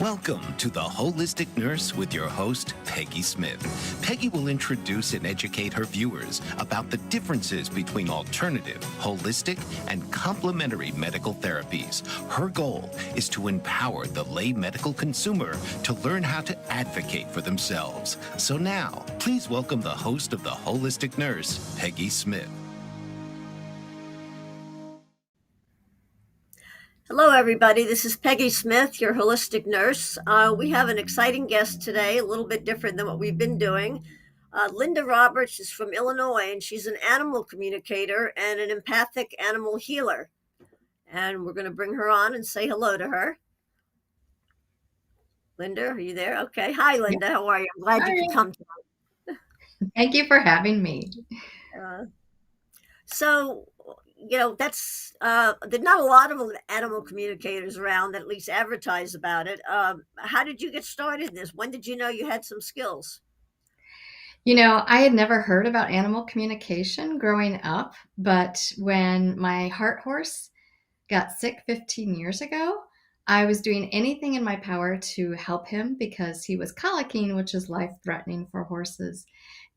Welcome to The Holistic Nurse with your host, Peggy Smith. Peggy will introduce and educate her viewers about the differences between alternative, holistic, and complementary medical therapies. Her goal is to empower the lay medical consumer to learn how to advocate for themselves. So now, please welcome the host of The Holistic Nurse, Peggy Smith. Hello, everybody. This is Peggy Smith, your holistic nurse. We have an exciting guest today, a little bit different than what we've been doing. Linda Roberts is from Illinois, and she's an animal communicator and an empathic animal healer. And we're going to bring her on and say hello to her. Linda, are you there? Okay. Hi, Linda. How are you? I'm glad you could come tonight. Thank you for having me. That's there's not a lot of animal communicators around that at least advertise about it. How did you get started in this? When did you know you had some skills? I had never heard about animal communication growing up, but when my heart horse got sick 15 years ago, I was doing anything in my power to help him because he was colicking, which is life-threatening for horses.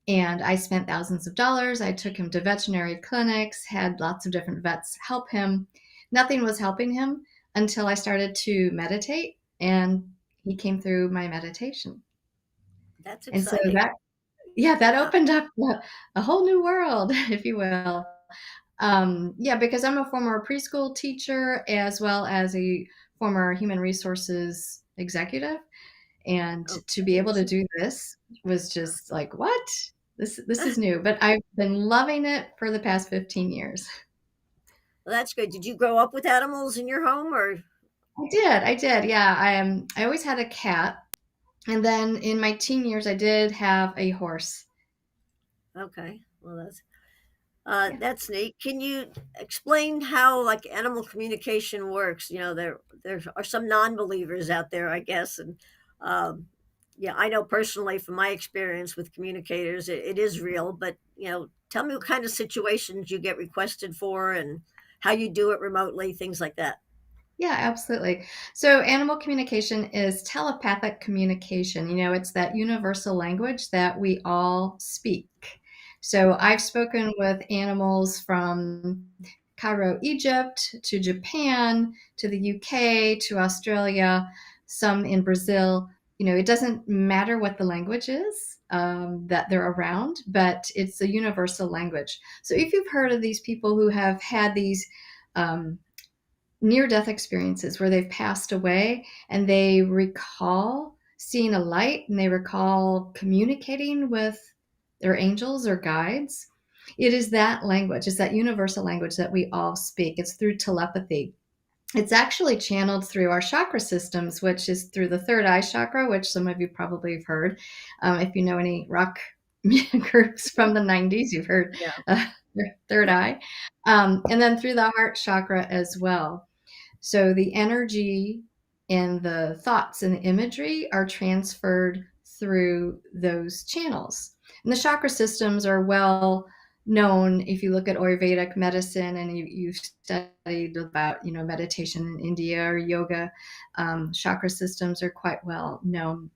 And I spent thousands of dollars. I took him to veterinary clinics, had lots of different vets help him. Nothing was helping him until I started to meditate, and he came through my meditation. That's And so exciting. that opened up a whole new world, if you will. Because I'm a former preschool teacher as well as a former human resources executive. And to be able to do this was just like, what? This is new, but I've been loving it for the past 15 years. Well, that's good. Did you grow up with animals in your home, or? I did. Yeah. I always had a cat. And then in my teen years, I did have a horse. Okay. Well, that's neat. Can you explain how like animal communication works? There are some non-believers out there, I guess, and I know personally from my experience with communicators, it is real. But tell me what kind of situations you get requested for and how you do it remotely, things like that. Yeah, absolutely. So animal communication is telepathic communication. It's that universal language that we all speak. So I've spoken with animals from Cairo, Egypt, to Japan, to the UK, to Australia, some in Brazil. It doesn't matter what the language is that they're around, but it's a universal language. So if you've heard of these people who have had these near-death experiences where they've passed away and they recall seeing a light and they recall communicating with their angels or guides, it is that language. It's that universal language that we all speak. It's through telepathy. It's actually channeled through our chakra systems, which is through the third eye chakra, which some of you probably have heard. If you know any rock groups from the 90s, you've heard third eye. And then through the heart chakra as well. So the energy and the thoughts and the imagery are transferred through those channels. And the chakra systems are well known. If you look at Ayurvedic medicine and you've studied about, meditation in India or yoga, chakra systems are quite well known,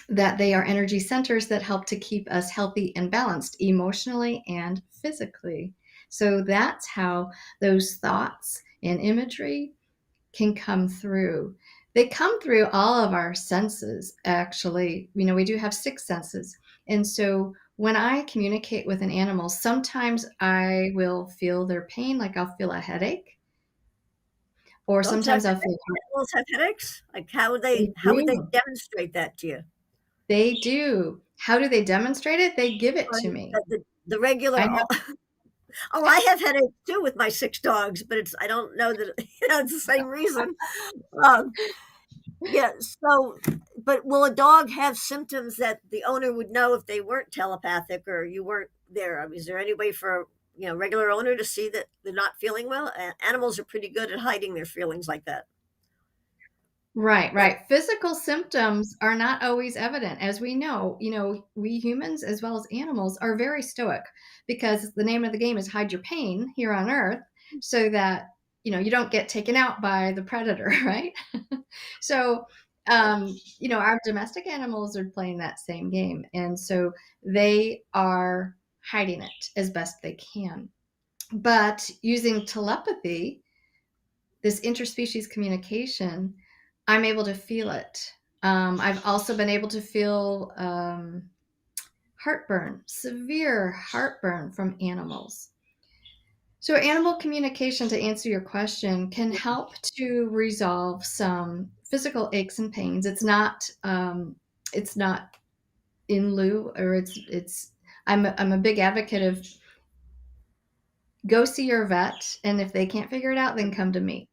that they are energy centers that help to keep us healthy and balanced emotionally and physically. So that's how those thoughts and imagery can come through. They come through all of our senses, actually. We do have 6 senses. And so when I communicate with an animal, sometimes I will feel their pain, like I'll feel a headache. Or sometimes I'll feel animals have headaches. Like how would they demonstrate that to you? They do. How do they demonstrate it? They give it to me. The regular. I have headaches too with my 6 dogs, but I don't know that it's the same reason. So, but will a dog have symptoms that the owner would know if they weren't telepathic or you weren't there? I mean, is there any way for a regular owner to see that they're not feeling well? Animals are pretty good at hiding their feelings like that. Right. Physical symptoms are not always evident. As we know, we humans as well as animals are very stoic because the name of the game is hide your pain here on Earth so that, you don't get taken out by the predator, right? So Our domestic animals are playing that same game. And so they are hiding it as best they can. But using telepathy, this interspecies communication, I'm able to feel it. I've also been able to feel heartburn, severe heartburn from animals. So, animal communication, to answer your question, can help to resolve some physical aches and pains. It's not in lieu, or it's. I'm a big advocate of go see your vet, and if they can't figure it out, then come to me.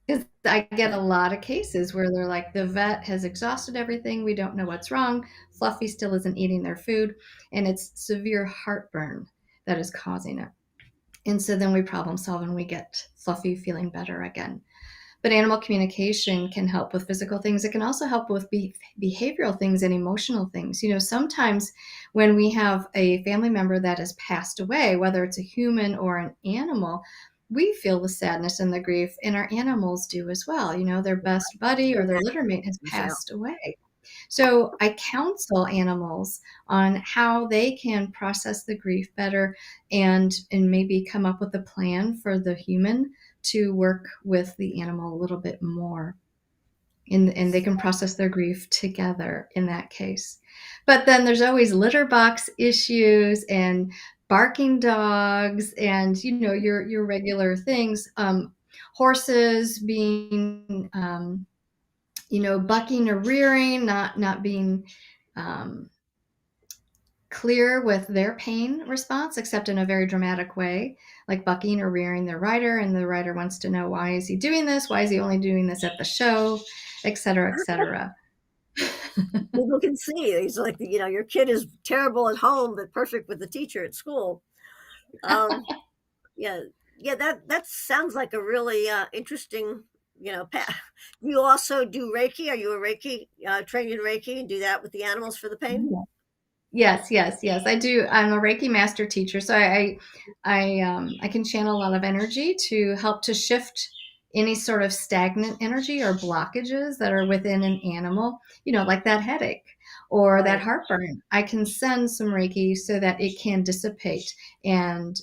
Because I get a lot of cases where they're like, the vet has exhausted everything. We don't know what's wrong. Fluffy still isn't eating their food, and it's severe heartburn that is causing it. And so then we problem solve and we get Fluffy feeling better again. But animal communication can help with physical things. It can also help with behavioral things and emotional things. Sometimes when we have a family member that has passed away, whether it's a human or an animal, we feel the sadness and the grief, and our animals do as well. Their best buddy or their littermate has Yeah. passed away. So I counsel animals on how they can process the grief better, and maybe come up with a plan for the human to work with the animal a little bit more. And they can process their grief together in that case. But then there's always litter box issues and barking dogs and your regular things. Horses being bucking or rearing, not being um, clear with their pain response, except in a very dramatic way, like bucking or rearing their rider, and the rider wants to know, why is he doing this? Why is he only doing this at the show, et cetera, et cetera. People can see. It's like, your kid is terrible at home, but perfect with the teacher at school. Um, yeah, yeah, that sounds like a really interesting, path. You also do Reiki. Are you a Reiki trained in Reiki and do that with the animals for the pain? Yes, yes, yes. I do. I'm a Reiki master teacher, so I can channel a lot of energy to help to shift any sort of stagnant energy or blockages that are within an animal. Like that headache or that Right. heartburn. I can send some Reiki so that it can dissipate and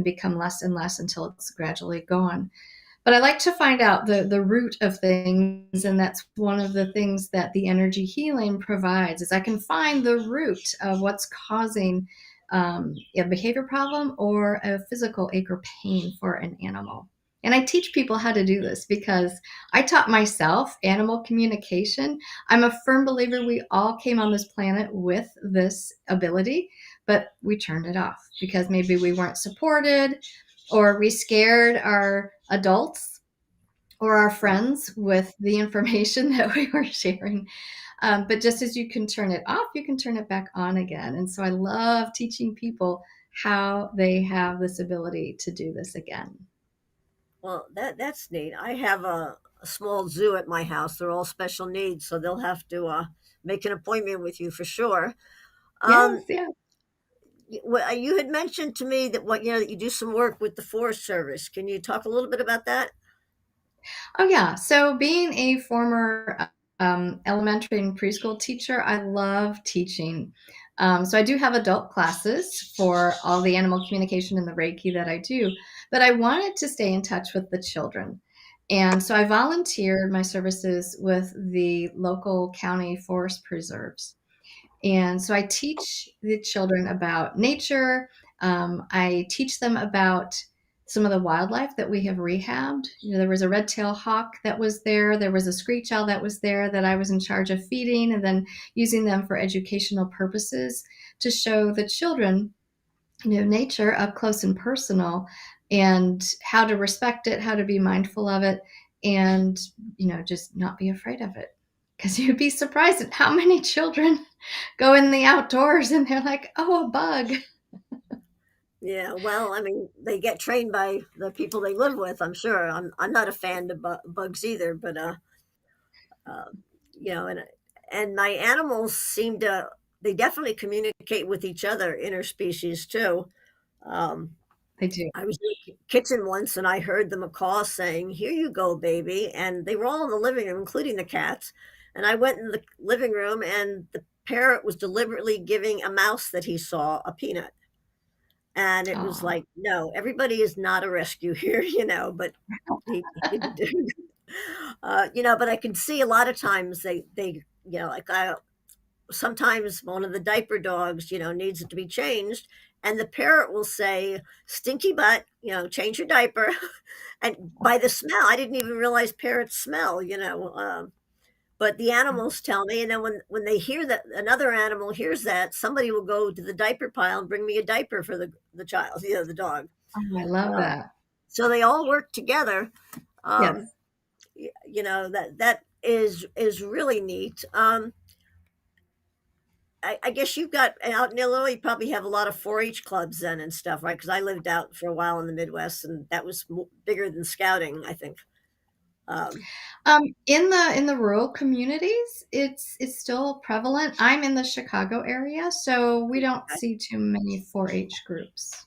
become less and less until it's gradually gone. But I like to find out the root of things, and that's one of the things that the energy healing provides. Is I can find the root of what's causing a behavior problem or a physical ache or pain for an animal. And I teach people how to do this because I taught myself animal communication. I'm a firm believer we all came on this planet with this ability, but we turned it off because maybe we weren't supported, or we scared our adults or our friends with the information that we were sharing. But just as you can turn it off, you can turn it back on again. And so I love teaching people how they have this ability to do this again. Well, that's neat. I have a small zoo at my house. They're all special needs, so they'll have to make an appointment with you for sure. Yes, Um, yeah. you had mentioned to me that that you do some work with the Forest Service. Can you talk a little bit about that? Oh, yeah. So, being a former elementary and preschool teacher, I love teaching. So, I do have adult classes for all the animal communication and the Reiki that I do, but I wanted to stay in touch with the children. And so, I volunteered my services with the local county forest preserves. And so I teach the children about nature. I teach them about some of the wildlife that we have rehabbed. There was a red-tailed hawk that was there. There was a screech owl that was there that I was in charge of feeding and then using them for educational purposes to show the children, nature up close and personal, and how to respect it, how to be mindful of it, and, just not be afraid of it. Because you'd be surprised at how many children go in the outdoors and they're like, oh, a bug. Yeah, well, I mean, they get trained by the people they live with. I'm sure. I'm not a fan of bugs either, but uh, you know, and my animals seem to they definitely communicate with each other interspecies too. Um, They do. I was in the kitchen once and I heard the macaw saying, "Here you go, baby," and they were all in the living room, including the cats. And I went in the living room, and the parrot was deliberately giving a mouse that he saw a peanut. And it was Oh, like, no, everybody is not a rescue here, but he did do. But I can see a lot of times like sometimes one of the diaper dogs, needs it to be changed. And the parrot will say, stinky butt, change your diaper. And by the smell, I didn't even realize parrots smell, but the animals tell me. And then when they hear that, another animal hears that, somebody will go to the diaper pile and bring me a diaper for the child, the dog. oh, I love Um, that. so they all work together. Um, Yes. that is really neat. I guess you've got out in Illinois, you probably have a lot of 4-H clubs then and stuff, right? Because I lived out for a while in the Midwest, and that was bigger than scouting, I think. Um, In the rural communities, it's still prevalent. I'm in the Chicago area, so we don't see too many 4-H groups,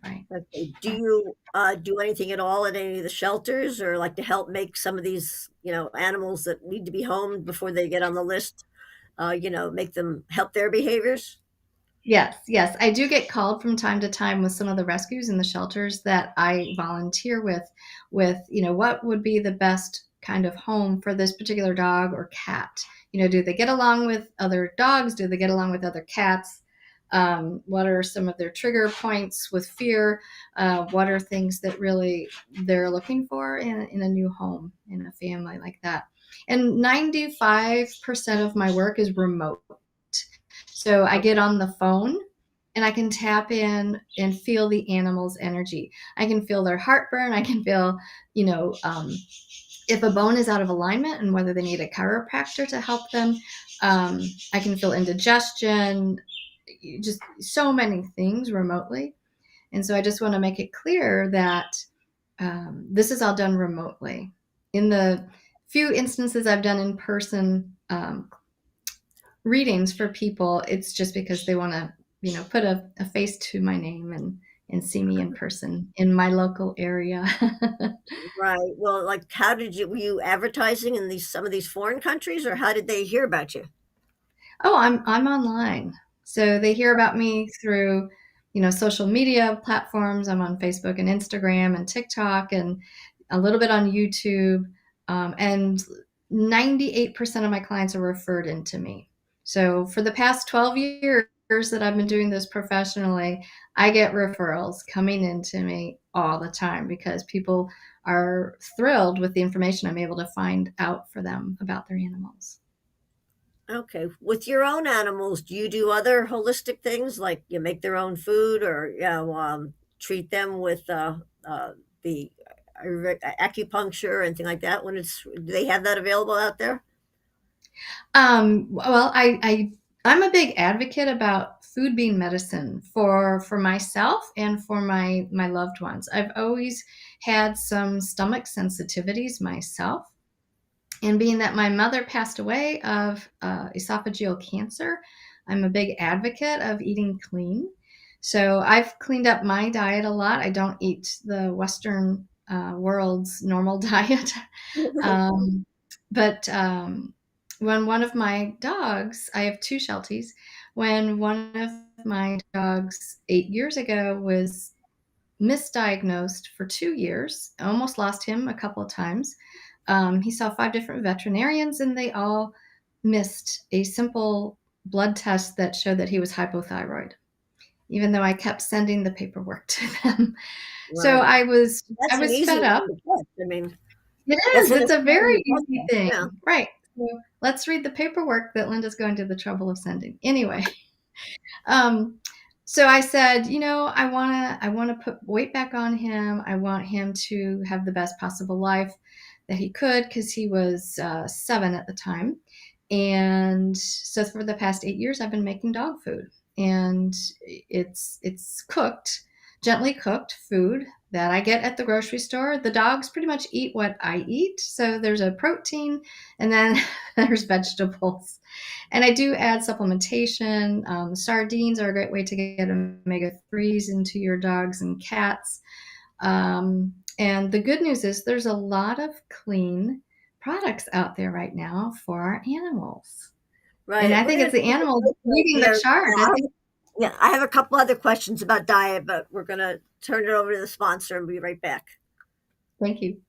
right? okay. Do you do anything at all at any of the shelters, or like to help make some of these, animals that need to be homed before they get on the list? Make them help their behaviors. Yes, yes. I do get called from time to time with some of the rescues in the shelters that I volunteer with, what would be the best kind of home for this particular dog or cat? Do they get along with other dogs? Do they get along with other cats? What are some of their trigger points with fear? What are things that really they're looking for in a new home, in a family like that? And 95% of my work is remote. So I get Okay. on the phone and I can tap in and feel the animal's energy. I can feel their heartburn. I can feel, you know, um, if a bone is out of alignment and whether they need a chiropractor to help them. I can feel indigestion, just so many things remotely. And so I just want to make it clear that this is all done remotely. In the few instances I've done in person readings for people, it's just because they want to, put a face to my name and see me in person in my local area. Right. Well, like, how did you were you advertising in some of these foreign countries, or how did they hear about you? Oh, I'm online. So they hear about me through, social media platforms. I'm on Facebook and Instagram and TikTok and a little bit on YouTube. And 98% of my clients are referred into me. So for the past 12 years that I've been doing this professionally, I get referrals coming into me all the time because people are thrilled with the information I'm able to find out for them about their animals. Okay. With your own animals, do you do other holistic things like you make their own food, or treat them with the acupuncture and thing like that? Do they have that available out there? Well, I'm a big advocate about food being medicine for myself and for my loved ones. I've always had some stomach sensitivities myself, and being that my mother passed away of esophageal cancer, I'm a big advocate of eating clean. So I've cleaned up my diet a lot. I don't eat the Western world's normal diet. Um, but when one of my dogs, I have two Shelties, when one of my dogs 8 years ago was misdiagnosed for 2 years, I almost lost him a couple of times. He saw 5 different veterinarians, and they all missed a simple blood test that showed that he was hypothyroid, even though I kept sending the paperwork to them. So Right. I That's an was easy fed one up. to catch. I mean, It that's is. an It's a very important easy process. thing. Yeah. Right. So let's read the paperwork that Linda's going to the trouble of sending. Anyway, um, so I said, I wanna put weight back on him. I want him to have the best possible life that he could because he was 7 at the time. And so for the past 8 years, I've been making dog food, and it's cooked, gently cooked food that I get at the grocery store. The dogs pretty much eat what I eat, so there's a protein, and then there's vegetables. And I do add supplementation. Sardines are a great way to get omega 3s into your dogs and cats. And the good news is there's a lot of clean products out there right now for our animals. And Right. I We're think going it's to the take a animals break right leading the here. charge. I think. Yeah, I have a couple other questions about diet, but we're going to turn it over to the sponsor and be right back. Thank you.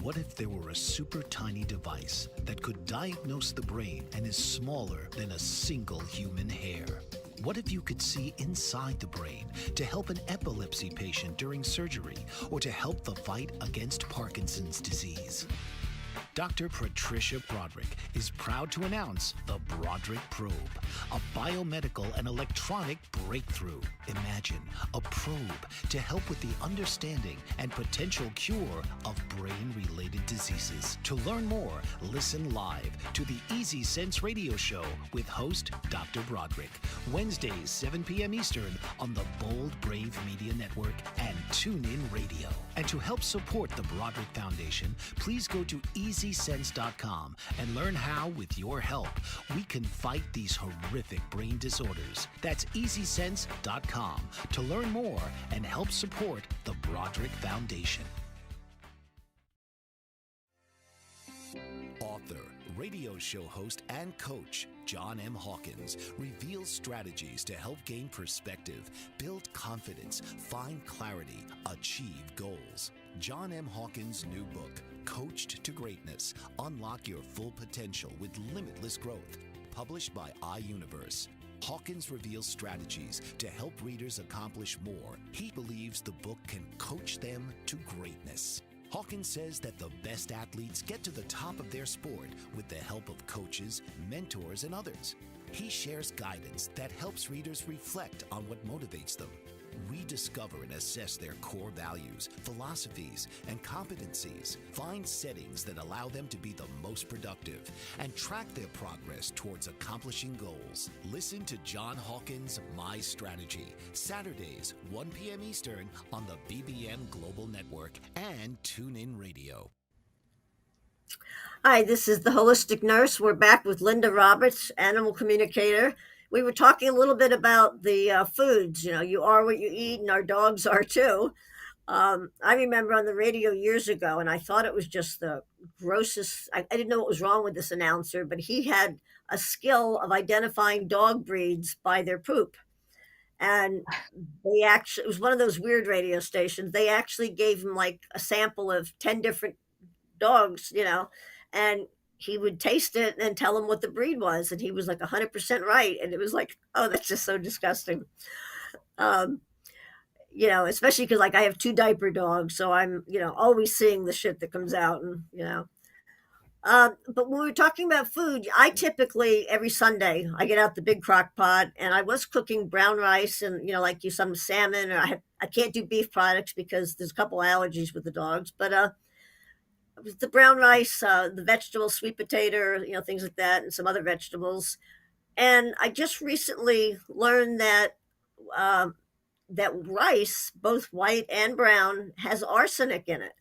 What if there were a super tiny device that could diagnose the brain and is smaller than a single human hair? What if you could see inside the brain to help an epilepsy patient during surgery or to help the fight against Parkinson's disease? Dr. Patricia Broderick is proud to announce the Broderick Probe, a biomedical and electronic breakthrough. Imagine a probe to help with the understanding and potential cure of brain-related diseases. To learn more, listen live to the Easy Sense radio show with host Dr. Broderick, Wednesdays 7 p.m. Eastern on the Bold Brave Media Network and TuneIn Radio. And to help support the Broderick Foundation, please go to EasySense.com and learn how, with your help, we can fight these horrific brain disorders. That's EasySense.com to learn more and help support the Broderick Foundation. Author, radio show host, and coach John M. Hawkins reveals strategies to help gain perspective, build confidence, find clarity, achieve goals. John M. Hawkins' new book, Coached to Greatness, Unlock Your Full Potential with Limitless Growth, published by iUniverse. Hawkins reveals strategies to help readers accomplish more. He believes the book can coach them to greatness. Hawkins says that the best athletes get to the top of their sport with the help of coaches, mentors, and others. He shares guidance that helps readers reflect on what motivates them, rediscover and assess their core values, philosophies, and competencies, find settings that allow them to be the most productive, and track their progress towards accomplishing goals. Listen to John Hawkins' My Strategy, Saturdays, 1 p.m. Eastern on the BBM Global Network and TuneIn Radio. Hi, this is the Holistic Nurse. We're back with Linda Roberts, animal communicator. We were talking a little bit about the foods. You know, you are what you eat, and our dogs are too. I remember on the radio years ago, and I thought it was just the grossest. I didn't know what was wrong with this announcer, but he had a skill of identifying dog breeds by their poop. And they actually, it was one of those weird radio stations. They actually gave him like a sample of 10 different dogs, you know, and he would taste it and tell him what the breed was. And he was like 100% right. And it was like, oh, that's just so disgusting. Um, you know, especially because like I have two diaper dogs. So I'm, you know, always seeing the shit that comes out and, you know. But when we were talking about food, I typically every Sunday I get out the big crock pot and I was cooking brown rice and you know like you some salmon or I can't do beef products because there's a couple allergies with the dogs. But the brown rice, the vegetables, sweet potato, you know things like that, and some other vegetables. And I just recently learned that that rice, both white and brown, has arsenic in it.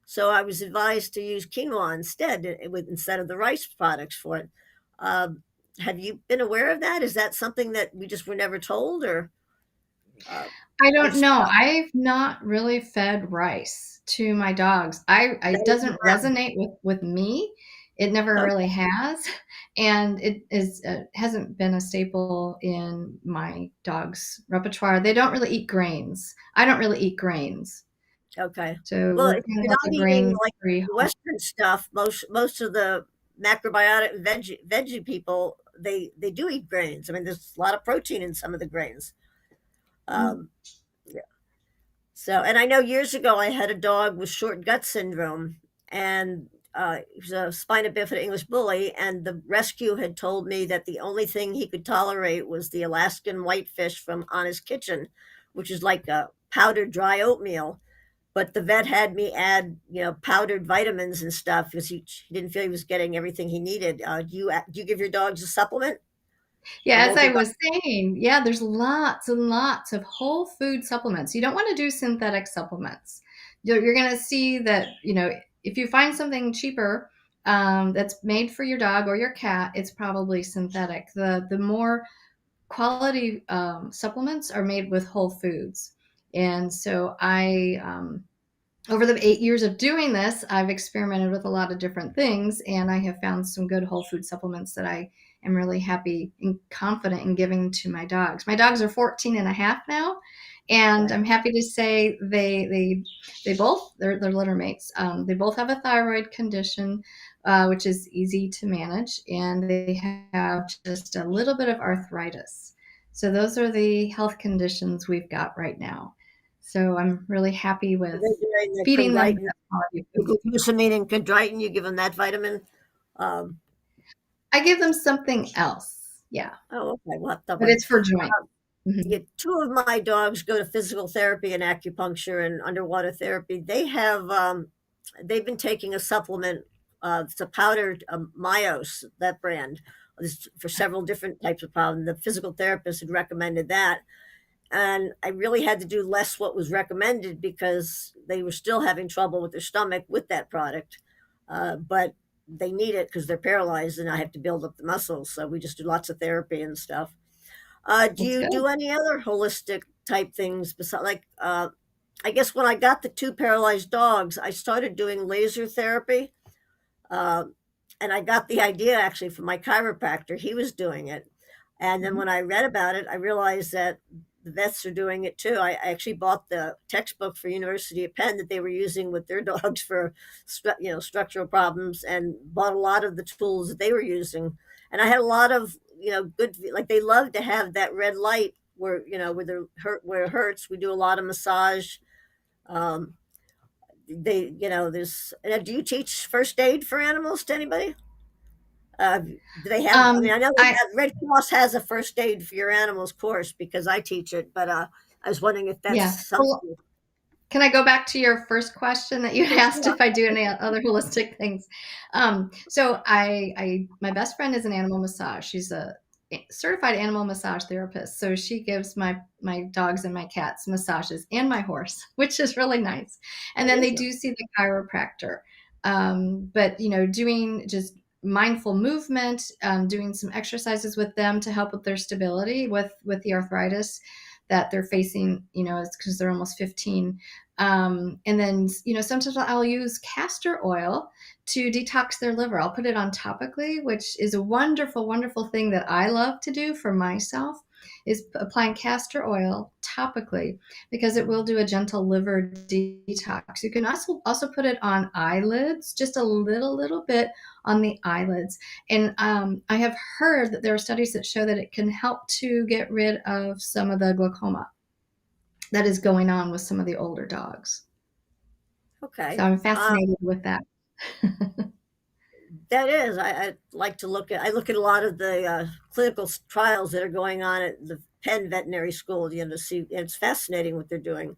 So I was advised to use quinoa instead of the rice products for it. Um, have you been aware of that? Is that something that we just were never told, or uh, I if don't so, know. I've not really fed rice to my dogs. It that is doesn't brown? resonate with me. It never Okay, really has, and it is hasn't been a staple in my dogs' repertoire. They don't really eat grains. I don't really eat grains, okay. so Well, we're if kind of you're like not a eating like grain-free home. Western stuff, most of the macrobiotic and veggie people they do eat grains. I mean, there's a lot of protein in some of the grains. Um, So, and I know years ago I had a dog with short gut syndrome, and he was a spina bifida English bully, and the rescue had told me that the only thing he could tolerate was the Alaskan whitefish from Honest Kitchen, which is like a powdered dry oatmeal. But the vet had me add, you know, powdered vitamins and stuff because he didn't feel he was getting everything he needed. Do you give your dogs a supplement, a Yeah, as I multivitamin? was saying, yeah, there's lots and lots of whole food supplements. You don't want to do synthetic supplements. You're going to see that, you know, if you find something cheaper that's made for your dog or your cat, it's probably synthetic. The more quality supplements are made with whole foods. And so over the 8 years of doing this, I've experimented with a lot of different things, and I have found some good whole food supplements that I am really happy and confident in giving to my dogs. My dogs are 14 and a half now, and I'm happy to say they both, they're litter mates. They both have a thyroid condition, which is easy to manage, and they have just a little bit of arthritis. So those are the health conditions we've got right now. So I'm really happy Are with they doing the feeding them chondroitin, the quality the food. glucosamine and chondroitin? You give them that vitamin? Um, I give them something else. Yeah. oh, okay. We'll have to But one. it's for joint. Mhm. Yeah, two of my dogs go to physical therapy and acupuncture and underwater therapy. They've been taking a supplement. It's a powdered Myos, that brand, for several different types of problems. The physical therapist had recommended that, and I really had to do less what was recommended because they were still having trouble with their stomach with that product. But they need it because they're paralyzed, and I have to build up the muscles. So we just do lots of therapy and stuff. Do That's you good. do any other holistic type things besides, like, I guess when I got the two paralyzed dogs, I started doing laser therapy. Uh, and I got the idea actually from my chiropractor. He was doing it. And then Mhm. when I read about it, I realized that the vets are doing it too. I actually bought the textbook for University of Penn that they were using with their dogs for, structural problems, and bought a lot of the tools that they were using. And I had a lot of, good, like they love to have that red light where, where it hurts. We do a lot of massage. Um, there's, do you teach first aid for animals to anybody? Do they have? I mean, I know they I have, Red Cross has a first aid for your animals course because I teach it, but I was wondering if that's yeah. Well, something. can I go back to your first question that you asked Yeah. if I do any other holistic things? So my best friend is an animal massage. She's a certified animal massage therapist. So she gives my dogs and my cats massages and my horse, which is really nice. And That then is they do see the chiropractor. But doing just mindful movement, doing some exercises with them to help with their stability with the arthritis that they're facing, it's because they're almost 15. And then, sometimes I'll use castor oil to detox their liver. I'll put it on topically, which is a wonderful, wonderful thing that I love to do for myself, is applying castor oil topically because it will do a gentle liver detox. You can also put it on eyelids, just a little bit on the eyelids. And I have heard that there are studies that show that it can help to get rid of some of the glaucoma that is going on with some of the older dogs. So Okay. I'm fascinated with that. That is. I like to look at. I look at a lot of the clinical trials that are going on at the Penn Veterinary School. To see, and it's fascinating what they're doing.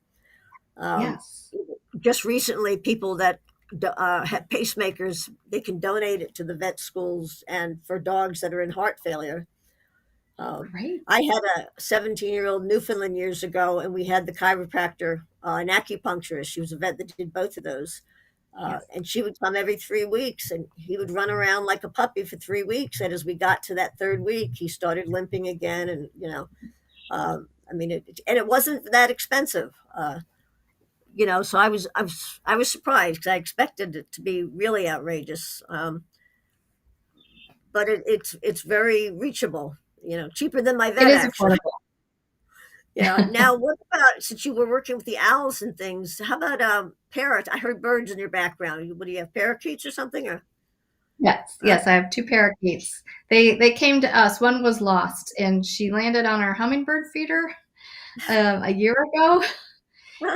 Um, Yes. just recently, people that have pacemakers, they can donate it to the vet schools, and for dogs that are in heart failure. Great. I had a 17-year-old Newfoundland years ago, and we had the chiropractor, an acupuncturist. She was a vet that did both of those. Yes. And she would come every 3 weeks, and he would run around like a puppy for 3 weeks. And as we got to that third week, he started limping again. And, I mean, and it wasn't that expensive. So I was surprised because I expected it to be really outrageous. But it's very reachable, cheaper than my It vet is actually. affordable. Yeah. Now, what about, since you were working with the owls and things? How about parrot? I heard birds in your background. What do you have? Parakeets or something? Or Yes, uh, yes, I have two parakeets. They came to us. One was lost, and she landed on our hummingbird feeder a year ago,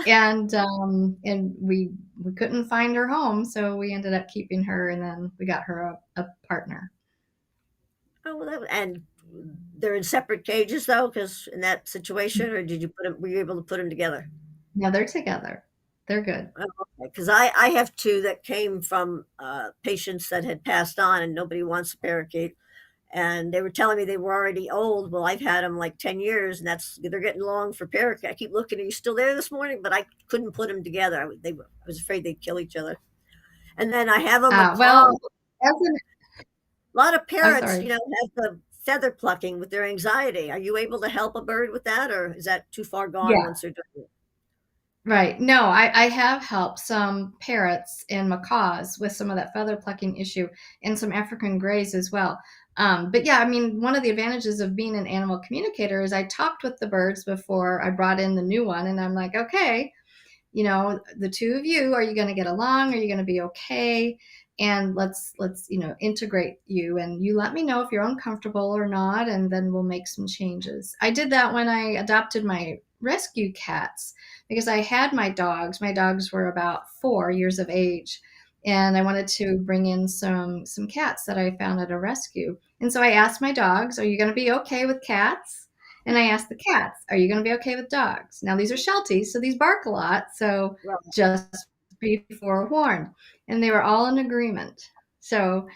and we couldn't find her home, so we ended up keeping her, and then we got her a partner. oh, well, and they're in separate cages though, because in that situation, or did you put them? Were you able to put them together? Now they're together. They're good. Because I have two that came from patients that had passed on, and nobody wants a parakeet. And they were telling me they were already old. Well, I've had them like 10 years, and they're getting long for parakeet. I keep looking. Are you still there this morning? But I couldn't put them together. I was afraid they'd kill each other. And then I have a Well, macaw. as an, A lot of I'm parrots, sorry. have the feather plucking with their anxiety. Are you able to help a bird with that, or is that too far gone Yeah. once they're doing it? Right. No, I have helped some parrots and macaws with some of that feather plucking issue and some African grays as well. But yeah, I mean, one of the advantages of being an animal communicator is I talked with the birds before I brought in the new one, and I'm like, okay, the two of you, are you going to get along? Are you going to be okay? And let's integrate you, and you let me know if you're uncomfortable or not, and then we'll make some changes. I did that when I adopted my rescue cats because I had my dogs. My dogs were about 4 years of age, and I wanted to bring in some cats that I found at a rescue. And so I asked my dogs, "Are you going to be okay with cats?" And I asked the cats, "Are you going to be okay with dogs?" Now, these are Shelties, so these bark a lot. So Well, just be forewarned. And they were all in agreement. So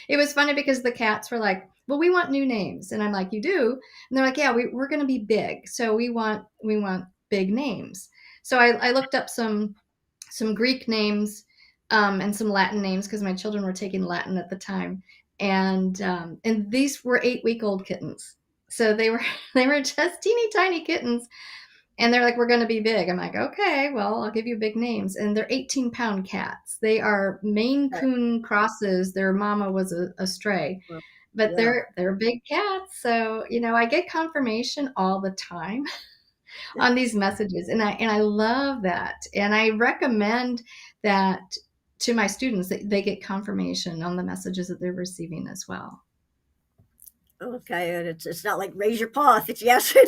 it was funny because the cats were like, "Well, we want new names." And I'm like, "You do?" And they're like, "Yeah, we're going to be big. So we want big names." So I looked up some Greek names and some Latin names because my children were taking Latin at the time, and these were 8-week-old kittens. So they were they were just teeny tiny kittens, and they're like, "We're going to be big." I'm like, "Okay, well, I'll give you big names." And they're 18-pound cats. They are Maine okay. Coon crosses. Their mama was a stray, Well, but yeah. they're big cats. So I get confirmation all the time on these messages, and I love that, and I recommend that to my students, that they get confirmation on the messages that they're receiving as well. Okay, and it's not like raise your paw if it's yes or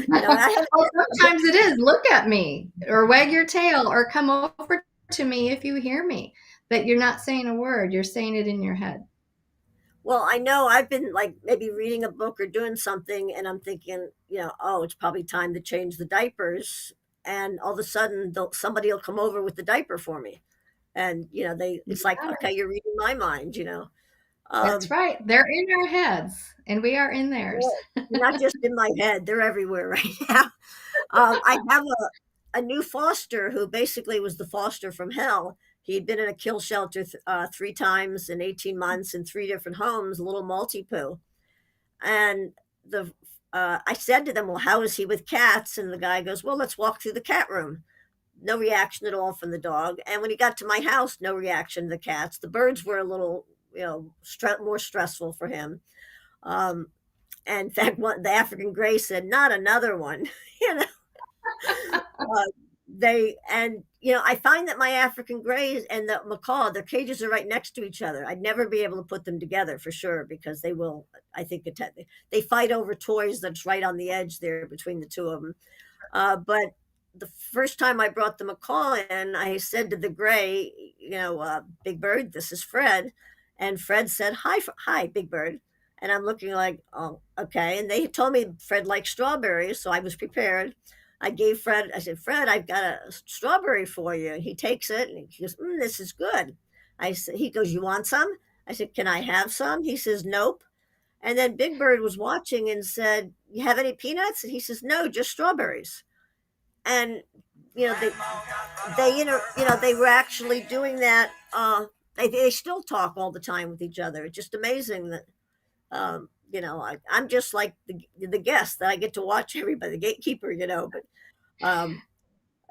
no. I had Well, sometimes it is look at me or wag your tail or come over to me if you hear me, but you're not saying a word, you're saying it in your head. well, I know I've been like maybe reading a book or doing something, and I'm thinking, oh, it's probably time to change the diapers, and all of a sudden somebody will come over with the diaper for me, and You it's like, got it. okay, you're reading my mind. That's Um, right, they're in our heads and we are in theirs. they're not just in my head; they're everywhere right now. I have a new foster who basically was the foster from hell. He'd been in a kill shelter 3 times in 18 months in 3 different homes, a little Maltipoo. And I said to them, "Well, how is he with cats?" And the guy goes, "Well, let's walk through the cat room." No reaction at all from the dog. And when he got to my house, no reaction to the cats. The birds were a little, more stressful for him. Um, and in fact, the African gray said, "Not another one." you know, uh, I find that my African grays and the macaw, their cages are right next to each other. I'd never be able to put them together for sure because they will, I think, they fight over toys that's right on the edge there between the two of them. But the first time I brought the macaw in, I said to the gray, Big Bird, this is Fred. And Fred said, "Hi, hi, Big Bird." And I'm looking like, "Oh, okay." And they told me Fred likes strawberries, so I was prepared. I said, "Fred, I've got a strawberry for you." He takes it and he goes, "This is good." He goes, "You want some?" I said, "Can I have some?" He says, "Nope." And then Big Bird was watching and said, "You have any peanuts?" And he says, "No, just strawberries." And you know they were actually doing that. They still talk all the time with each other. It's just amazing that I'm just like the guest that I get to watch everybody, the gatekeeper. But um,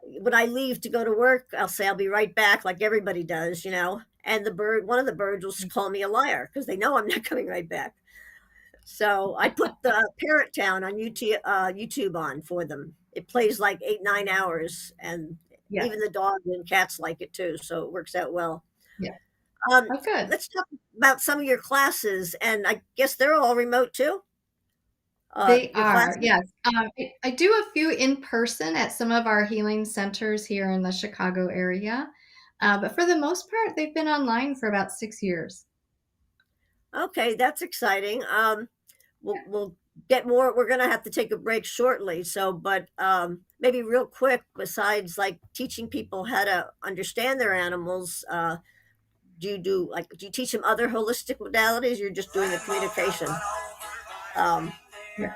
when I leave to go to work, I'll say I'll be right back, like everybody does. And one of the birds will call me a liar because they know I'm not coming right back. So I put the Parrot Town on YouTube on for them. It plays like 8, 9 hours, and Yeah. even the dogs and cats like it too. So it works out well. Yeah. Um, Oh, good. let's talk about some of your classes, and I guess they're all remote too. They Your are, classes. yes. I do a few in person at some of our healing centers here in the Chicago area. But for the most part, they've been online for about 6 years. Okay, that's exciting. We'll get more. We're gonna have to take a break shortly. So, but maybe real quick, besides like teaching people how to understand their animals, do you teach them other holistic modalities? You're just doing the communication. Um, Yeah.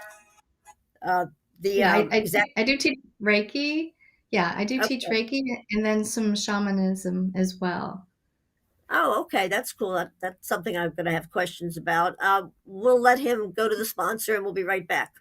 uh, the Yeah, exact. I do teach Reiki. Yeah, I do teach Okay. Reiki and then some shamanism as well. Oh, okay, that's cool. That's something I'm going to have questions about. We'll let him go to the sponsor, and we'll be right back.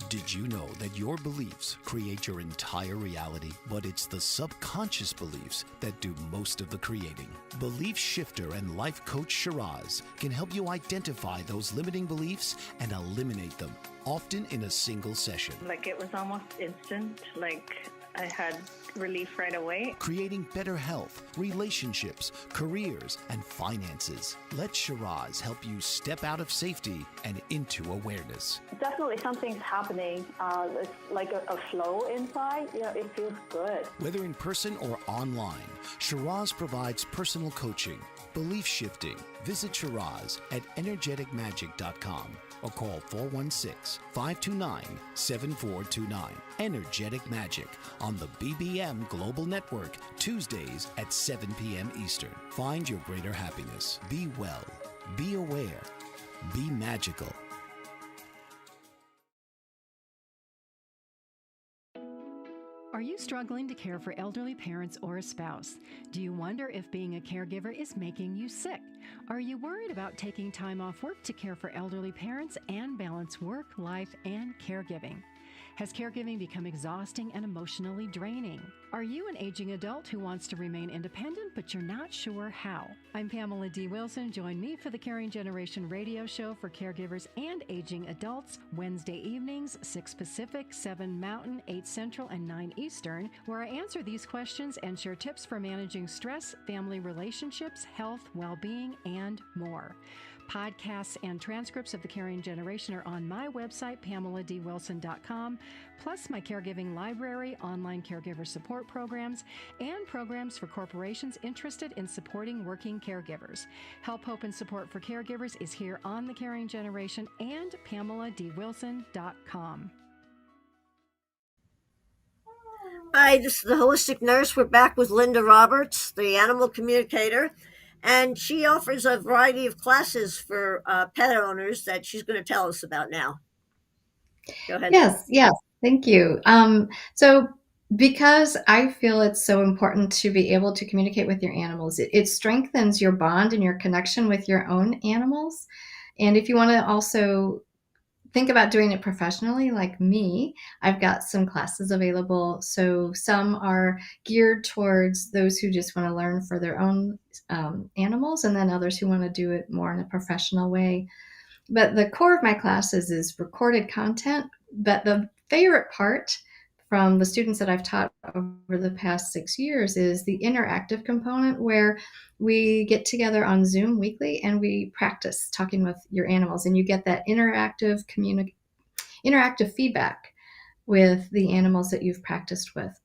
Did you know that your beliefs create your entire reality? But it's the subconscious beliefs that do most of the creating. Belief shifter and life coach Shiraz can help you identify those limiting beliefs and eliminate them, often in a single session. Like, it was almost instant. Like, I had relief right away. Creating better health, relationships, careers, and finances. Let Shiraz help you step out of safety and into awareness. Definitely something's happening. It's like a flow inside. It feels good. Whether in person or online, Shiraz provides personal coaching, belief shifting. Visit Shiraz at energeticmagic.com or call 416-529-7429. Energetic Magic on the BBM Global Network, Tuesdays at 7 p.m. Eastern. Find your greater happiness. Be well. Be aware. Be magical. Are you struggling to care for elderly parents or a spouse? Do you wonder if being a caregiver is making you sick? Are you worried about taking time off work to care for elderly parents and balance work, life, and caregiving? Has caregiving become exhausting and emotionally draining? Are you an aging adult who wants to remain independent, but you're not sure how? I'm Pamela D. Wilson. Join me for the Caring Generation radio show for caregivers and aging adults, Wednesday evenings, 6 Pacific, 7 Mountain, 8 Central, and 9 Eastern, where I answer these questions and share tips for managing stress, family relationships, health, well-being, and more. Podcasts and transcripts of The Caring Generation are on my website, PamelaDWilson.com, plus my caregiving library, online caregiver support programs, and programs for corporations interested in supporting working caregivers. Help, hope, and support for caregivers is here on The Caring Generation and PamelaDWilson.com. Hi, this is the Holistic Nurse. We're back with Linda Roberts, the animal communicator, and she offers a variety of classes for pet owners that she's going to tell us about now. Go ahead. Yes, thank you. So because I feel it's so important to be able to communicate with your animals, it strengthens your bond and your connection with your own animals. And if you want to also think about doing it professionally, like me, I've got some classes available. So some are geared towards those who just want to learn for their own animals, and then others who want to do it more in a professional way. But the core of my classes is recorded content. But the favorite part from the students that I've taught over the past 6 years is the interactive component, where we get together on Zoom weekly and we practice talking with your animals, and you get that interactive feedback with the animals that you've practiced with,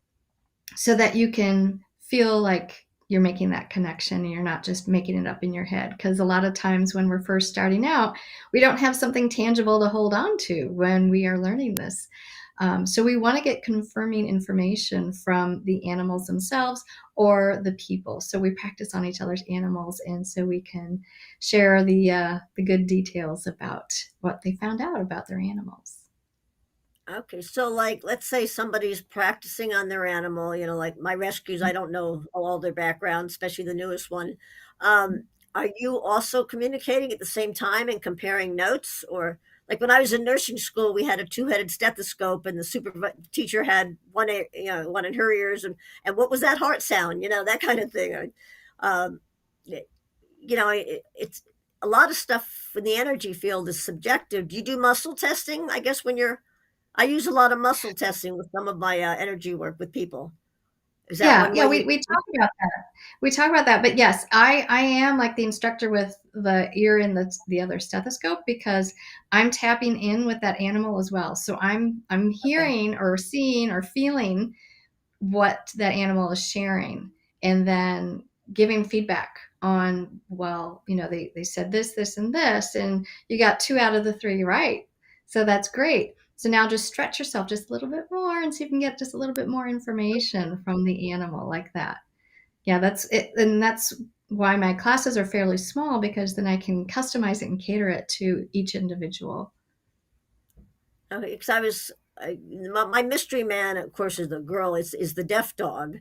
so that you can feel like you're making that connection and you're not just making it up in your head. Because a lot of times when we're first starting out, we don't have something tangible to hold on to when we are learning this. So we want to get confirming information from the animals themselves or the people. So we practice on each other's animals, and so we can share the good details about what they found out about their animals. Okay, so like, let's say somebody's practicing on their animal, like my rescues, I don't know all their background, especially the newest one. Are you also communicating at the same time and comparing notes? Or like when I was in nursing school, we had a two-headed stethoscope, and the teacher had one, one in her ears, and what was that heart sound? That kind of thing. Um, it's a lot of stuff in the energy field is subjective. Do you do muscle testing? I guess I use a lot of muscle testing with some of my energy work with people. Is that one way? We talk about that. We talk about that, but yes, I am like the instructor with the ear and the other stethoscope, because I'm tapping in with that animal as well. So I'm hearing or seeing or feeling what that animal is sharing, and then giving feedback on, well, they said this, and this, and you got 2 out of the 3 right. So that's great. So now just stretch yourself just a little bit more and see if you can get just a little bit more information from the animal like that. Yeah, that's it. And that's why my classes are fairly small, because then I can customize it and cater it to each individual. Okay, because my mystery man, of course, is the girl, is the deaf dog.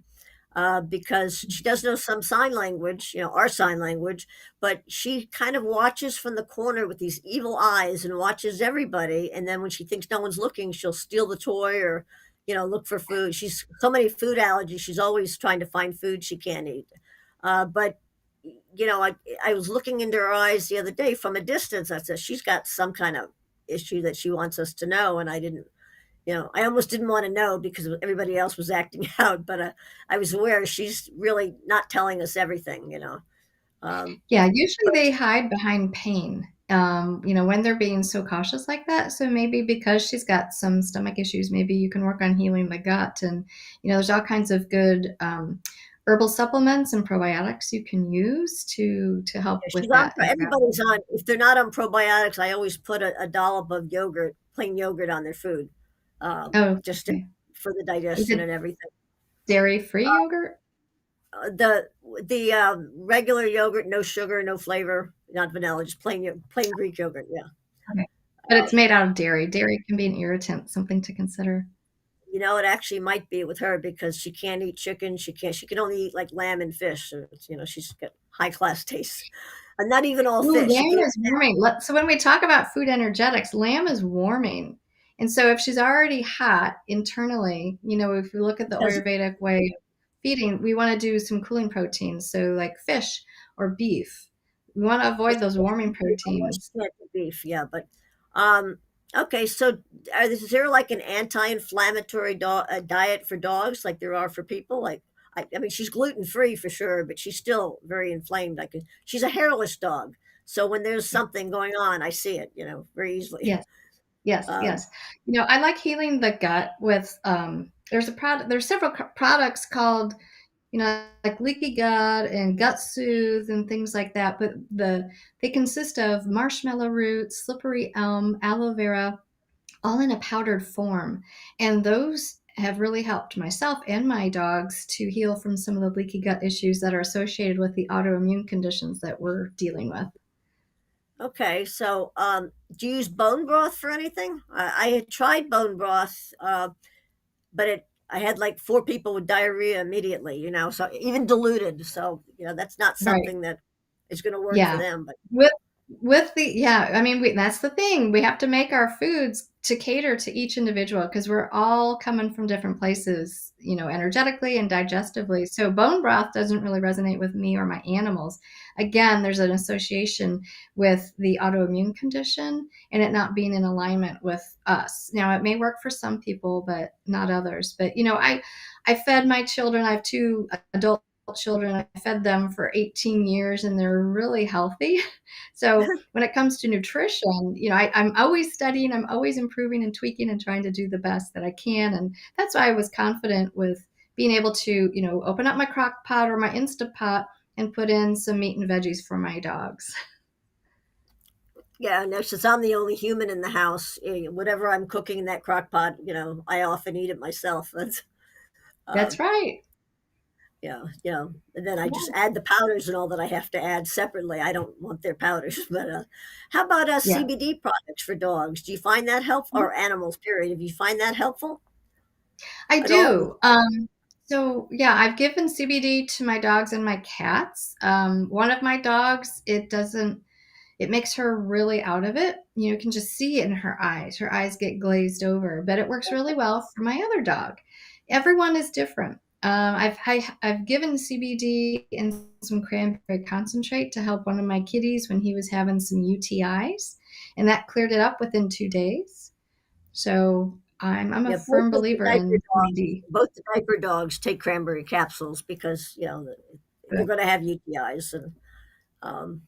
because she does know some sign language, our sign language, but she kind of watches from the corner with these evil eyes and watches everybody. And then when she thinks no one's looking, she'll steal the toy or, look for food. She's so many food allergies. She's always trying to find food she can't eat. But I was looking into her eyes the other day from a distance. I said, she's got some kind of issue that she wants us to know. And I didn't, I almost didn't want to know because everybody else was acting out, but I was aware she's really not telling us everything. Um, Yeah, usually they hide behind pain, when they're being so cautious like that. So maybe because she's got some stomach issues, maybe you can work on healing the gut. And, there's all kinds of good herbal supplements and probiotics you can use to help yeah, with she's on, that as well. everybody's on, if they're not on probiotics, I always put a dollop of yogurt, plain yogurt on their food, Oh, just okay. for the Is digestion it and everything. dairy-free yogurt? The regular yogurt, no sugar, no flavor, not vanilla, just plain Greek yogurt. Yeah. Okay. But it's made out of dairy. Dairy can be an irritant, something to consider. It actually might be with her because she can't eat chicken. She can only eat like lamb and fish. So she's got high class taste, and not even all Ooh, fish. She lamb can't. is warming. So when we talk about food energetics, lamb is warming. And so if she's already hot internally, if we look at the Doesn't Ayurvedic way of feeding, we want to do some cooling proteins. So like fish or beef. We want to avoid those warming proteins. she can't do beef. Yeah, but um, okay. So is there like an anti-inflammatory diet for dogs like there are for people? Like I mean, she's gluten free for sure, but she's still very inflamed. Like she's a hairless dog. So when there's something going on, I see it. Very easily. Yes, yes, Um, yes. I like healing the gut with there's several products called like leaky gut and gut soothe and things like that. But they consist of marshmallow root, slippery elm, aloe vera, all in a powdered form. And those have really helped myself and my dogs to heal from some of the leaky gut issues that are associated with the autoimmune conditions that we're dealing with. Okay, so do you use bone broth for anything? I had tried bone broth, but I had like four people with diarrhea immediately. So even diluted. So that's not Right. something that is going to work for Yeah. them. But With I mean, that's the thing. We have to make our foods to cater to each individual because we're all coming from different places, energetically and digestively. So bone broth doesn't really resonate with me or my animals. Again, there's an association with the autoimmune condition and it not being in alignment with us. Now, it may work for some people, but not others. But I fed my children. I have two adult children. I fed them for 18 years and they're really healthy. So when it comes to nutrition, I'm always studying, I'm always improving and tweaking and trying to do the best that I can. And that's why I was confident with being able to, open up my crock pot or my Instapot and put in some meat and veggies for my dogs. yeah, no, since I'm the only human in the house, whatever I'm cooking in that crock pot, I often eat it myself. That's That's um, right. yeah. And then I just Yeah. add the powders and all that I have to add separately. I don't want their powders. But how about Yeah. CBD products for dogs? Do you find that helpful, or animals? Period. Do you find that helpful I at all? do. So yeah, I've given CBD to my dogs and my cats. One of my dogs, it makes her really out of it. You can just see it in her eyes. Her eyes get glazed over, but it works really well for my other dog. Everyone is different. I've given CBD and some cranberry concentrate to help one of my kitties when he was having some UTIs, and that cleared it up within 2 days. So I'm a Yeah, both firm of the believer diaper in dogs, CBD. both the diaper dogs take cranberry capsules because they're going to have UTIs, and um,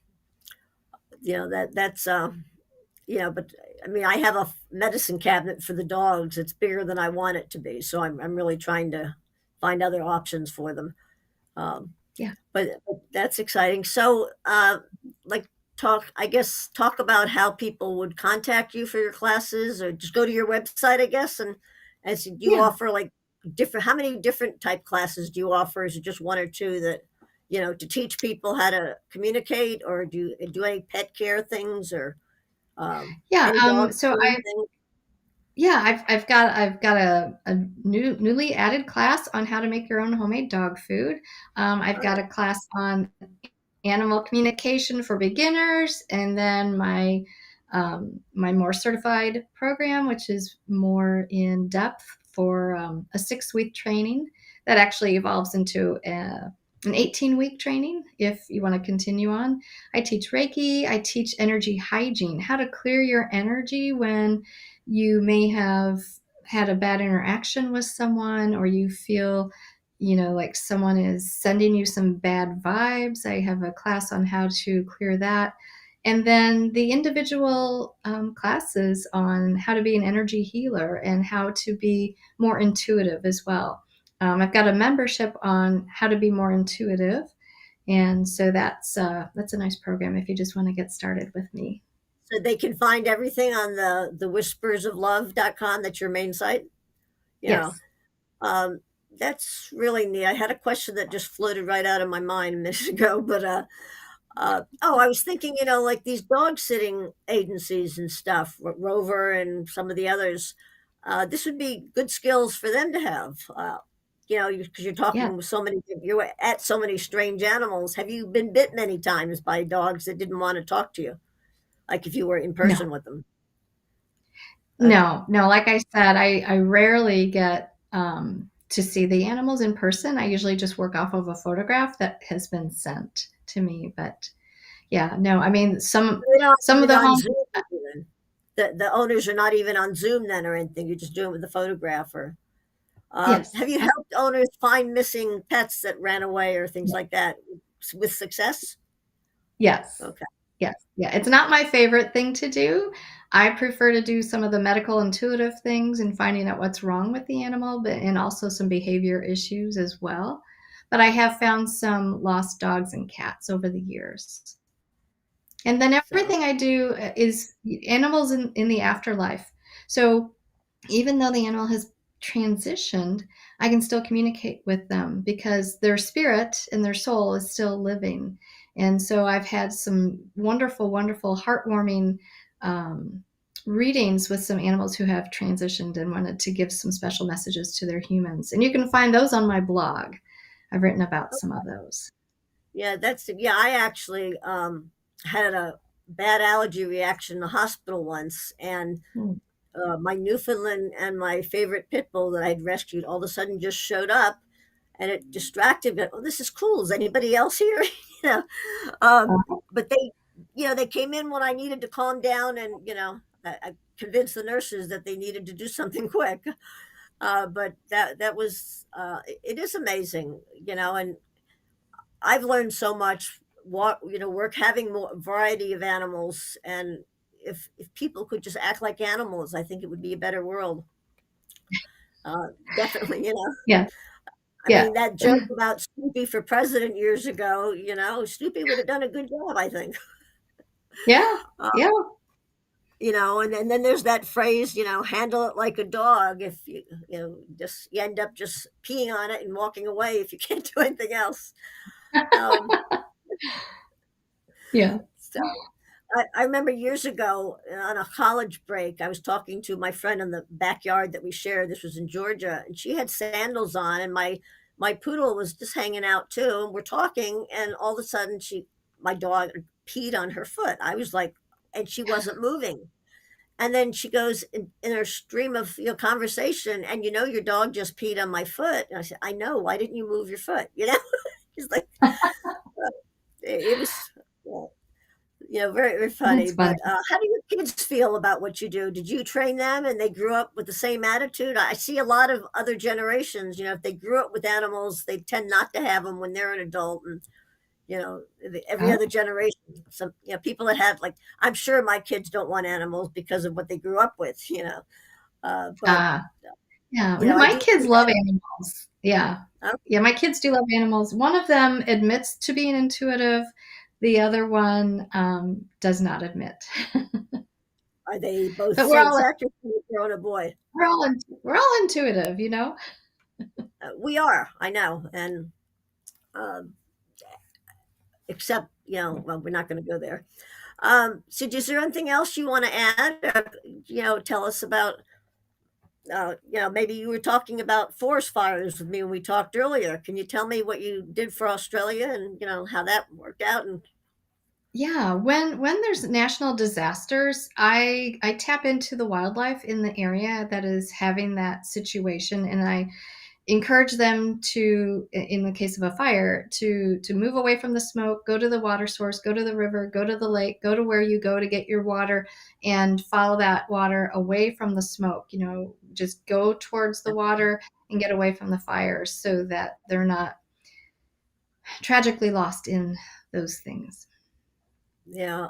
that's But I mean, I have a medicine cabinet for the dogs. It's bigger than I want it to be, so I'm really trying to find other options for them. Um, Yeah. but that's exciting. So, like, talk about how people would contact you for your classes, or just go to your website, I guess. And as you Yeah. offer like different, how many different type classes do you offer? Is it just one or two that, to teach people how to communicate, or do any pet care things, or Yeah. any dog So training thing? Yeah, I've got a newly added class on how to make your own homemade dog food. I've got a class on animal communication for beginners, and then my more certified program, which is more in depth for a 6-week training that actually evolves into an 18-week training if you want to continue on. I teach Reiki. I teach energy hygiene, how to clear your energy when you may have had a bad interaction with someone, or you feel like someone is sending you some bad vibes. I have a class on how to clear that. And then the individual classes on how to be an energy healer and how to be more intuitive as well. I've got a membership on how to be more intuitive. And so that's a nice program if you just want to get started with me. So they can find everything on the whispersoflove.com. That's your main site. You know, Yes. um, that's really neat. I had a question that just floated right out of my mind a minute ago, but I was thinking, like these dog sitting agencies and stuff, Rover and some of the others. This would be good skills for them to have. Because you're Yeah. talking with you're at so many strange animals. Have you been bit many times by dogs that didn't want to talk to you, like if you were in No. person with them? Okay, No. Like I said, I rarely get to see the animals in person. I usually just work off of a photograph that has been sent to me. But yeah, no, I mean they're not some of even the on homes. Zoom. Even. The owners are not even on Zoom then or anything. You're just doing it with the photographer. Yes, Have you helped owners find missing pets that ran away or things like that with success? yes, Okay. yes, yeah. It's not my favorite thing to do. I prefer to do some of the medical intuitive things and finding out what's wrong with the animal, but and also some behavior issues as well. But I have found some lost dogs and cats over the years. And then So, everything I do is animals in the afterlife. So even though the animal has transitioned, I can still communicate with them because their spirit and their soul is still living. And so I've had some wonderful, wonderful, heartwarming um, readings with some animals who have transitioned and wanted to give some special messages to their humans. And you can find those on my blog. I've written about some of those. yeah, I actually had a bad allergy reaction in the hospital once, and Hmm. my Newfoundland and my favorite pit bull that I'd rescued all of a sudden just showed up, and it distracted me. Oh, this is cool. Is anybody else here? you know, um, but they came in when I needed to calm down, and I convinced the nurses that they needed to do something quick. But that was it is amazing, and I've learned so much. Work having more variety of animals, and if people could just act like animals, I think it would be a better world. Definitely, Yeah, I yeah, mean, that joke about Snoopy for president years ago, Snoopy would have done a good job, I think. yeah, Uh, yeah. and then there's that phrase, handle it like a dog. If you end up just peeing on it and walking away if you can't do anything else. Um, Yeah. so I remember years ago on a college break, I was talking to my friend in the backyard that we shared. This was in Georgia, and she had sandals on, and my poodle was just hanging out too. And we're talking, and all of a sudden, my dog peed on her foot. I was like, and she wasn't moving. And then she goes in her stream of conversation, and your dog just peed on my foot. And I said, I know. Why didn't you move your foot? She's like, it was. Very, very funny. That's funny. But how do your kids feel about what you do? Did you train them and they grew up with the same attitude? I see a lot of other generations, if they grew up with animals, they tend not to have them when they're an adult. And, every Oh, other generation, some, people that have, like, I'm sure my kids don't want animals because of what they grew up with, but, ah, yeah. No, I my do kids see love animals. Yeah. that. Yeah, my kids do love animals. One of them admits to being intuitive. The other one does not admit. Are they both But we're same all sex or a girl and a boy? we're all intuitive, you know? We are, I know. And, um, except, well, we're not going to go there. So is there anything else you want to add? Or, tell us about? maybe you were talking about forest fires with me when we talked earlier. Can you tell me what you did for Australia and how that worked out? And Yeah, when there's national disasters, I tap into the wildlife in the area that is having that situation, and I encourage them to, in the case of a fire, to move away from the smoke, go to the water source, go to the river, go to the lake, go to where you go to get your water, and follow that water away from the smoke. Just go towards the water and get away from the fires so that they're not tragically lost in those things. yeah,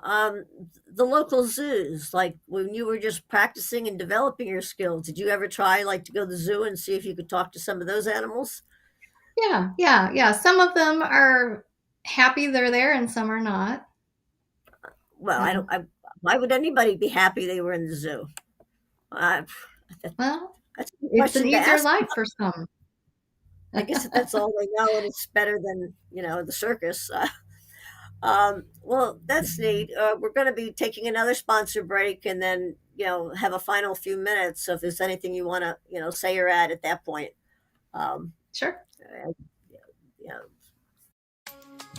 the local zoos, like when you were just practicing and developing your skills, did you ever try like to go to the zoo and see if you could talk to some of those animals? Yeah. Some of them are happy they're there and some are not. Well, I don't. Um, Why would anybody be happy they were in the zoo? Uh, that, well, that's a good it's an question to easier ask. life for some. I guess if that's all they know, and it's better than the circus. Well, that's neat. We're going to be taking another sponsor break, and then have a final few minutes. So if there's anything you want to say or add at that point, um, Sure. uh, yeah.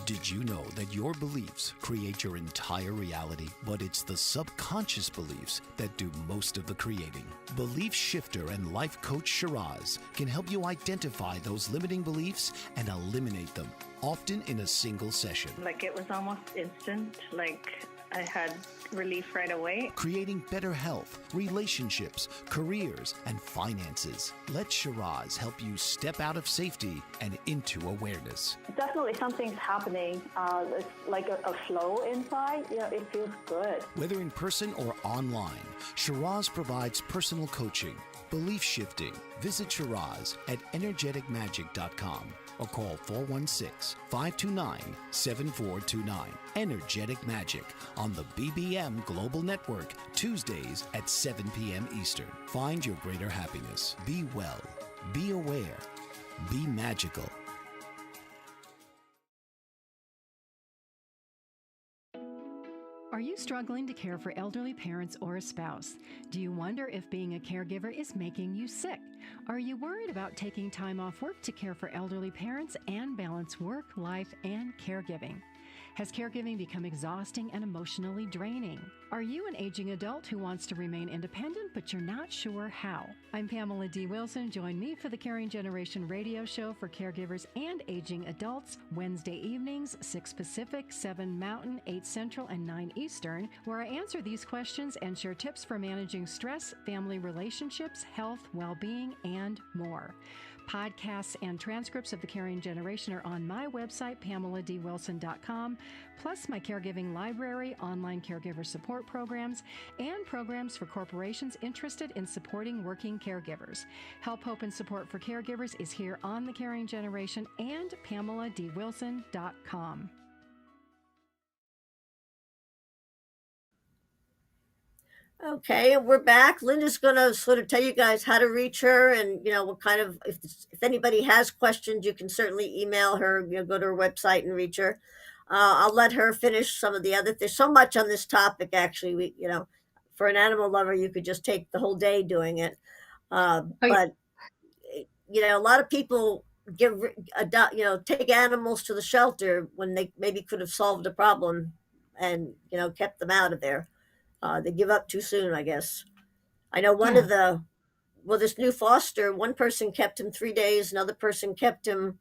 Did you know that your beliefs create your entire reality, but it's the subconscious beliefs that do most of the creating? Belief shifter and life coach Shiraz can help you identify those limiting beliefs and eliminate them, often in a single session. Like it was almost instant. Like I had relief right away. Creating better health, relationships, careers, and finances. Let Shiraz help you step out of safety and into awareness. Definitely something's happening. It's like a flow inside. It feels good. Whether in person or online, Shiraz provides personal coaching, belief shifting. Visit Shiraz at energeticmagic.com or call 416-529-7429. Energetic Magic on the BBM Global Network, Tuesdays at 7 p.m. Eastern. Find your greater happiness. Be well. Be aware. Be magical. Are you struggling to care for elderly parents or a spouse? Do you wonder if being a caregiver is making you sick? Are you worried about taking time off work to care for elderly parents and balance work, life, and caregiving? Has caregiving become exhausting and emotionally draining? Are you an aging adult who wants to remain independent but you're not sure how? I'm Pamela D. Wilson. Join me for the Caring Generation radio show for caregivers and aging adults, Wednesday evenings, 6 Pacific, 7 Mountain, 8 Central, and 9 Eastern, where I answer these questions and share tips for managing stress, family relationships, health, well-being, and more. Podcasts and transcripts of The Caring Generation are on my website, PamelaDWilson.com, plus my caregiving library, online caregiver support programs, and programs for corporations interested in supporting working caregivers. Help, hope, and support for caregivers is here on The Caring Generation and PamelaDWilson.com. Okay, we're back. Linda's going to sort of tell you guys how to reach her, and what kind of if anybody has questions, you can certainly email her. Go to her website and reach her. I'll let her finish some of the other. There's so much on this topic. Actually, for an animal lover, you could just take the whole day doing it. But a lot of people take animals to the shelter when they maybe could have solved the problem and kept them out of there. They give up too soon, I guess. I know this new foster, one person kept him 3 days, another person kept him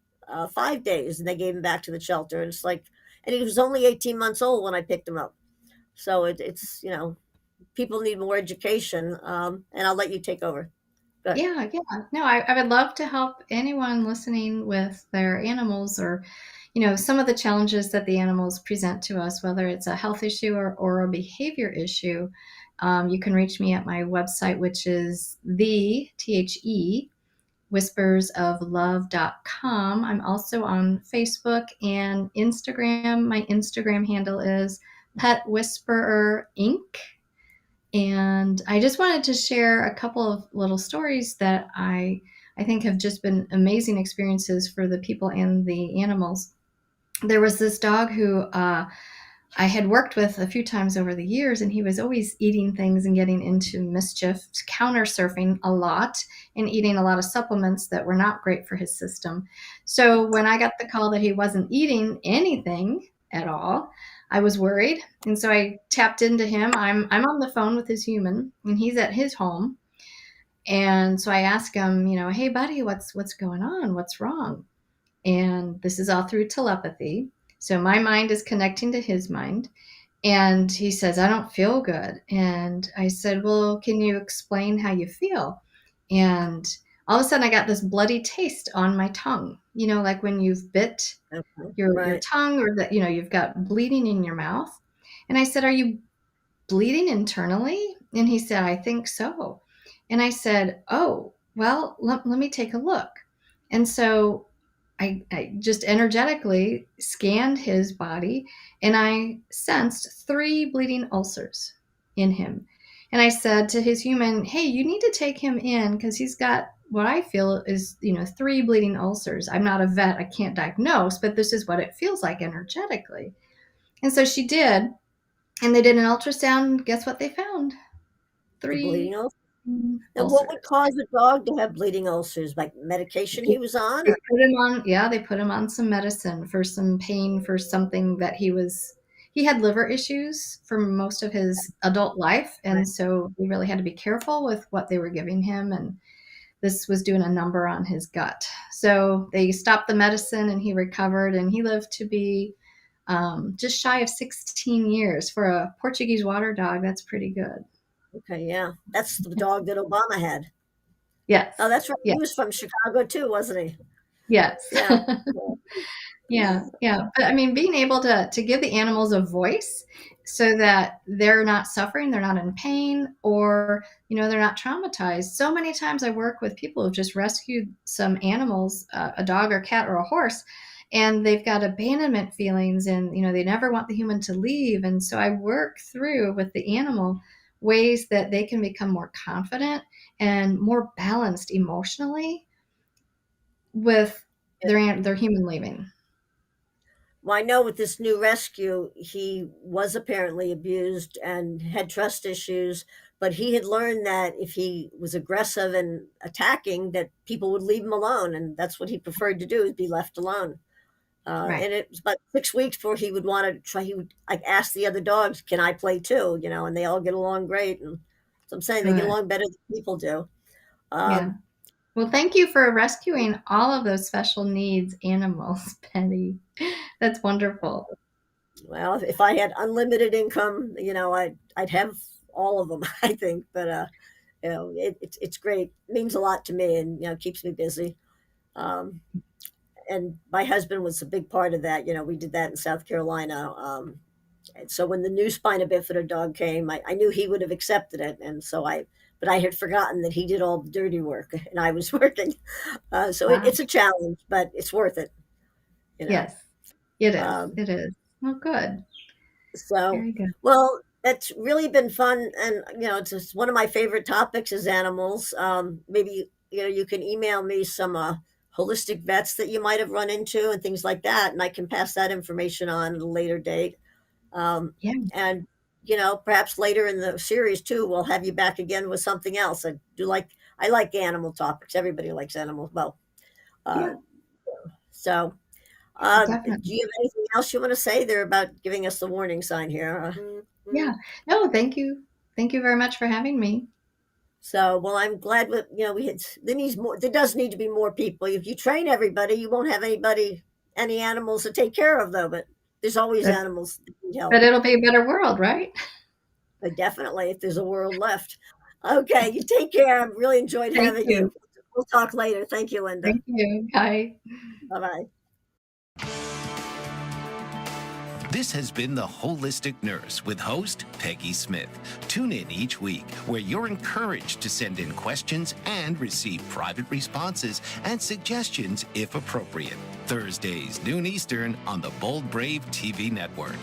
5 days, and they gave him back to the shelter. And it's like, and he was only 18 months old when I picked him up. So it's, people need more education. And I'll let you take over. Yeah. No, I would love to help anyone listening with their animals or, some of the challenges that the animals present to us, whether it's a health issue or a behavior issue. You can reach me at my website, which is whispersoflove.com. I'm also on Facebook and Instagram. My Instagram handle is Pet Whisperer Inc. And I just wanted to share a couple of little stories that I think have just been amazing experiences for the people and the animals. There was this dog who I had worked with a few times over the years, and he was always eating things and getting into mischief, counter surfing a lot, and eating a lot of supplements that were not great for his system. So when I got the call that he wasn't eating anything at all, I was worried. And so I tapped into him. I'm on the phone with his human, and he's at his home. And so I asked him, hey buddy, what's going on? What's wrong? And this is all through telepathy. So my mind is connecting to his mind. And he says, I don't feel good. And I said, well, can you explain how you feel? And all of a sudden I got this bloody taste on my tongue, like when you've bit Okay. your Right. tongue, or that, you've got bleeding in your mouth. And I said, are you bleeding internally? And he said, I think so. And I said, oh, well, let me take a look. And so I just energetically scanned his body, and I sensed 3 bleeding ulcers in him. And I said to his human, hey, you need to take him in because he's got what I feel is, 3 bleeding ulcers. I'm not a vet. I can't diagnose, but this is what it feels like energetically. And so she did. And they did an ultrasound. Guess what they found? The 3 bleeding ulcers. Now, what would ulcers. cause a dog to have bleeding ulcers? Like medication he was on? They put him on, they put him on some medicine for some pain, for something that he had liver issues for most of his adult life. And so we really had to be careful with what they were giving him. And this was doing a number on his gut. So they stopped the medicine, and he recovered, and he lived to be just shy of 16 years. For a Portuguese water dog, that's pretty good. Okay, yeah. That's the dog that Obama had. Yes. Oh, that's right. Yes. He was from Chicago too, wasn't he? Yes. Yeah. Yeah. But I mean, being able to give the animals a voice so that they're not suffering, they're not in pain, or, they're not traumatized. So many times I work with people who've just rescued some animals, a dog or cat or a horse, and they've got abandonment feelings, and, they never want the human to leave. And so I work through with the animal ways that they can become more confident and more balanced emotionally with their human leaving. Well, I know with this new rescue, he was apparently abused and had trust issues, but he had learned that if he was aggressive and attacking, that people would leave him alone, and that's what he preferred to do, is be left alone. Right. And it was about 6 weeks before he would want to try. He would like ask the other dogs, "Can I play too?" And they all get along great. And so I'm saying they get Good. along better than people do. Yeah. Well, thank you for rescuing all of those special needs animals, Penny. That's wonderful. Well, if I had unlimited income, I'd have all of them, I think. But it's great. It means a lot to me, and keeps me busy. And my husband was a big part of that. We did that in South Carolina. And so when the new spina bifida dog came, I knew he would have accepted it, and so but I had forgotten that he did all the dirty work, and I was working. So Wow. it's a challenge, but it's worth it. Yes, it is. Um, It is. Well, good. So, Very good. well, that's really been fun, and it's just one of my favorite topics is animals. Maybe you can email me some holistic vets that you might have run into and things like that, and I can pass that information on at a later date. Yeah. And perhaps later in the series too, we'll have you back again with something else. I like animal topics. Everybody likes animals. Well, Yeah. so. Do Definitely. you have anything else you want to say there about giving us the warning sign here? Yeah. No, thank you. Thank you very much for having me. So, well, I'm glad there does need to be more people. If you train everybody, you won't have any animals to take care of though, but there's always But, animals that need help. but it'll be a better world, right? But definitely if there's a world left. Okay, you take care. I've really enjoyed Thank having you. you. We'll talk later. Thank you, Linda. Thank you. Bye. Bye-bye. This has been The Holistic Nurse with host Peggy Smith. Tune in each week where you're encouraged to send in questions and receive private responses and suggestions if appropriate. Thursdays, noon Eastern on the Bold Brave TV network.